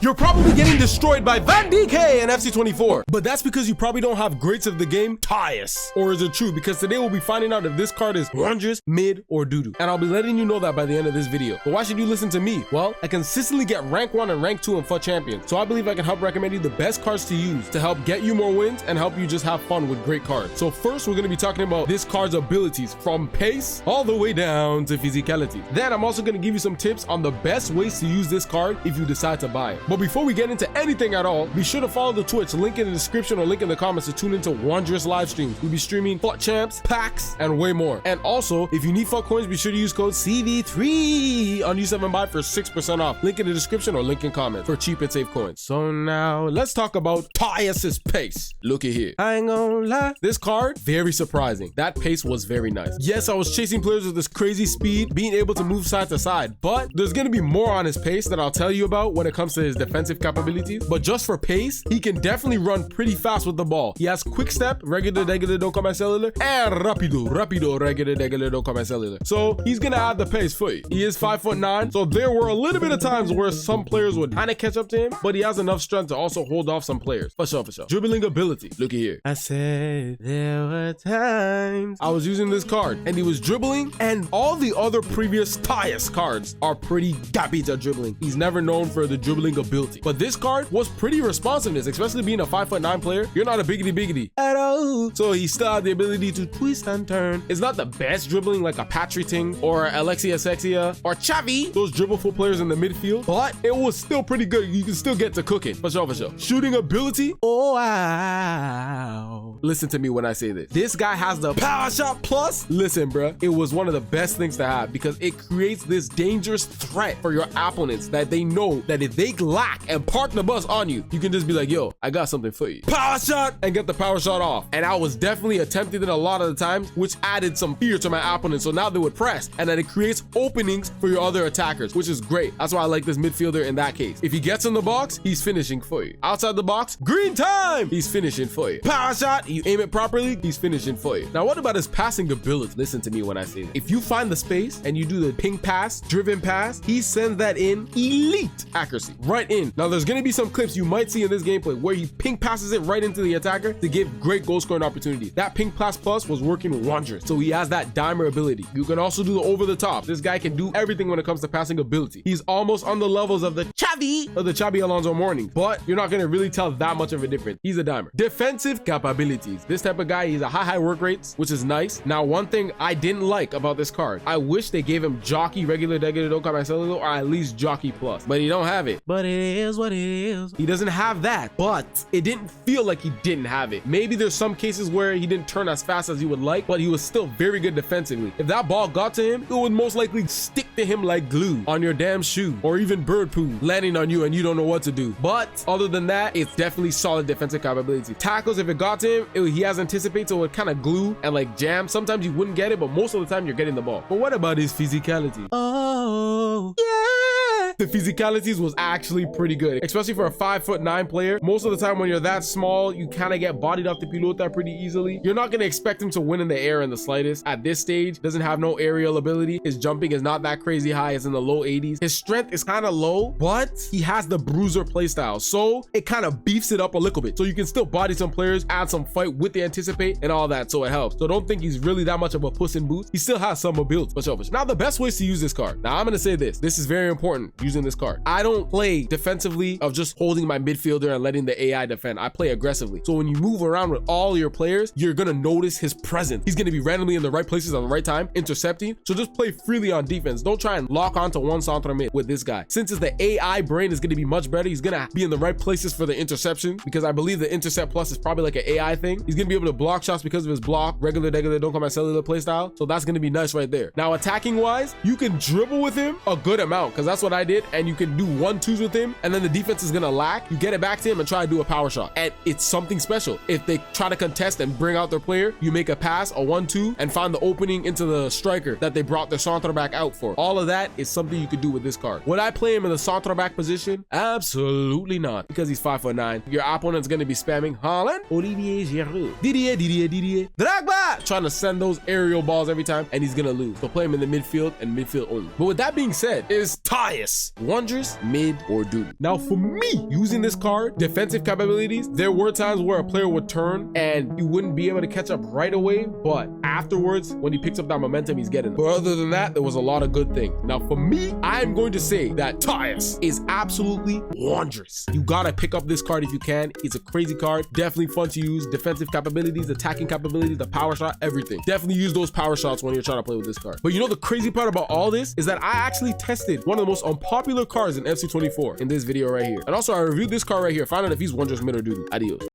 You're probably getting destroyed by Van Dijk and FC24, but that's because you probably don't have greats of the game, Matthäus. Or is it true? Because today we'll be finding out if this card is wondrous, mid, or doo-doo. And I'll be letting you know that by the end of this video. But why should you listen to me? Well, I consistently get rank 1 and rank 2 in FUT Champions, so I believe I can help recommend you the best cards to use to help get you more wins and help you just have fun with great cards. So first, we're going to be talking about this card's abilities from pace all the way down to physicality. Then I'm also going to give you some tips on the best ways to use this card if you decide to buy it. But before we get into anything at all, be sure to follow the Twitch, link in the description or link in the comments to tune into wondrous live streams. We'll be streaming FUT Champs, packs, and way more. And also, if you need FUT coins, be sure to use code CV3 on U7Buy for 6% off. Link in the description or link in comments for cheap and safe coins. So now, let's talk about Matthäus's pace. Look at here. I ain't gonna lie. This card, very surprising. That pace was very nice. Yes, I was chasing players with this crazy speed, being able to move side to side, but there's gonna be more on his pace that I'll tell you about when it comes to his defensive capabilities. But just for pace, he can definitely run pretty fast with the ball. He has quick step, regular, don't come cellular, and rapido, regular, don't come cellular. So he's gonna add the pace for you. He is 5'9", so there were a little bit of times where some players would kind of catch up to him, but he has enough strength to also hold off some players. For sure. Dribbling ability. Look at here. I said there were times I was using this card and he was dribbling, and all the other previous Matthäus cards are pretty garbage at dribbling. He's never known for the dribbling ability, but this card was pretty responsiveness, especially being a 5'9" player. You're not a biggity at all, so he still had the ability to twist and turn. It's not the best dribbling like a Patry Ting or Alexia Sexia or Xavi, those dribbleful players in the midfield, but it was still pretty good. You can still get to cooking. For sure. Shooting ability. Oh wow. Listen to me when I say this. This guy has the power shot plus. Listen, bruh, it was one of the best things to have because it creates this dangerous threat for your opponents that they know that if they lack and park the bus on you, you can just be like, yo, I got something for you. Power shot, and get the power shot off. And I was definitely attempting it a lot of the times, which added some fear to my opponents. So now they would press, and then it creates openings for your other attackers, which is great. That's why I like this midfielder in that case. If he gets in the box, he's finishing for you. Outside the box, green time, he's finishing for you. Power shot, you aim it properly, he's finishing for you. Now, what about his passing ability? Listen to me when I say that. If you find the space and you do the ping pass, driven pass, he sends that in elite accuracy, right in. Now, there's gonna be some clips you might see in this gameplay where he ping passes it right into the attacker to give great goal scoring opportunity. That ping pass plus was working wonders, so he has that dimer ability. You can also do the over the top. This guy can do everything when it comes to passing ability. He's almost on the levels of the Xavi or the Xabi Alonso Morning, but you're not gonna really tell that much of a difference. He's a dimer. Defensive capabilities. This type of guy, he's a high work rates, which is nice. Now, one thing I didn't like about this card, I wish they gave him jockey, regular, don't come cellular, or at least jockey plus, but he don't have it. But it is what it is. He doesn't have that, but it didn't feel like he didn't have it. Maybe there's some cases where he didn't turn as fast as he would like, but he was still very good defensively. If that ball got to him, it would most likely stick to him like glue on your damn shoe, or even bird poo landing on you and you don't know what to do. But other than that, it's definitely solid defensive capability. Tackles, if it got to him, he has anticipate, so it kind of glue and like jam. Sometimes you wouldn't get it, but most of the time you're getting the ball. But what about his physicality? Oh yeah, the physicalities was actually pretty good, especially for a 5'9" player. Most of the time when you're that small, you kind of get bodied off the pilota pretty easily. You're not going to expect him to win in the air in the slightest. At this stage, doesn't have no aerial ability. His jumping is not that crazy high. It's in the low 80s. His strength is kind of low, but he has the bruiser playstyle, so it kind of beefs it up a little bit. So you can still body some players, add some fight with the anticipate and all that, so it helps. So don't think he's really that much of a puss in boots. He still has some ability. For sure. Now, the best ways to use this card. Now, I'm going to say this. This is very important, using this card. I don't play defensively of just holding my midfielder and letting the AI defend. I play aggressively. So when you move around with all your players, you're going to notice his presence. He's going to be randomly in the right places at the right time, intercepting. So just play freely on defense. Don't try and lock onto one centre mid with this guy. Since it's the AI brain is going to be much better, he's going to be in the right places for the interception, because I believe the intercept plus is probably like an AI thing. He's going to be able to block shots because of his block, regular, don't come cellular play style. So that's going to be nice right there. Now, attacking wise, you can dribble with him a good amount, because that's what I did, and you can do 1-2s with him, and then the defense is going to lack. You get it back to him and try to do a power shot, and it's something special. If they try to contest and bring out their player, you make a pass, a 1-2, and find the opening into the striker that they brought their centre back out for. All of that is something you could do with this card. Would I play him in the centre back position? Absolutely not, because he's 5'9". Your opponent's going to be spamming Haaland, Olivier Giroud, Didier, Drogba, trying to send those aerial balls every time, and he's going to lose. So play him in the midfield and midfield only. But with that being said, is Matthäus Tias, wondrous, mid, or doo-doo. Now for me, using this card, defensive capabilities, there were times where a player would turn and you wouldn't be able to catch up right away, but afterwards, when he picks up that momentum, he's getting it. But other than that, there was a lot of good things. Now for me, I'm going to say that Tias is absolutely wondrous. You gotta pick up this card if you can. It's a crazy card, definitely fun to use. Defensive capabilities, attacking capabilities, the power shot, everything. Definitely use those power shots when you're trying to play with this card. But you know the crazy part about all this is that I actually tested one of the most unpopular cards in FC24 in this video right here. And also I reviewed this card right here, found out if he's wondrous, mid, or doo-doo. Adios.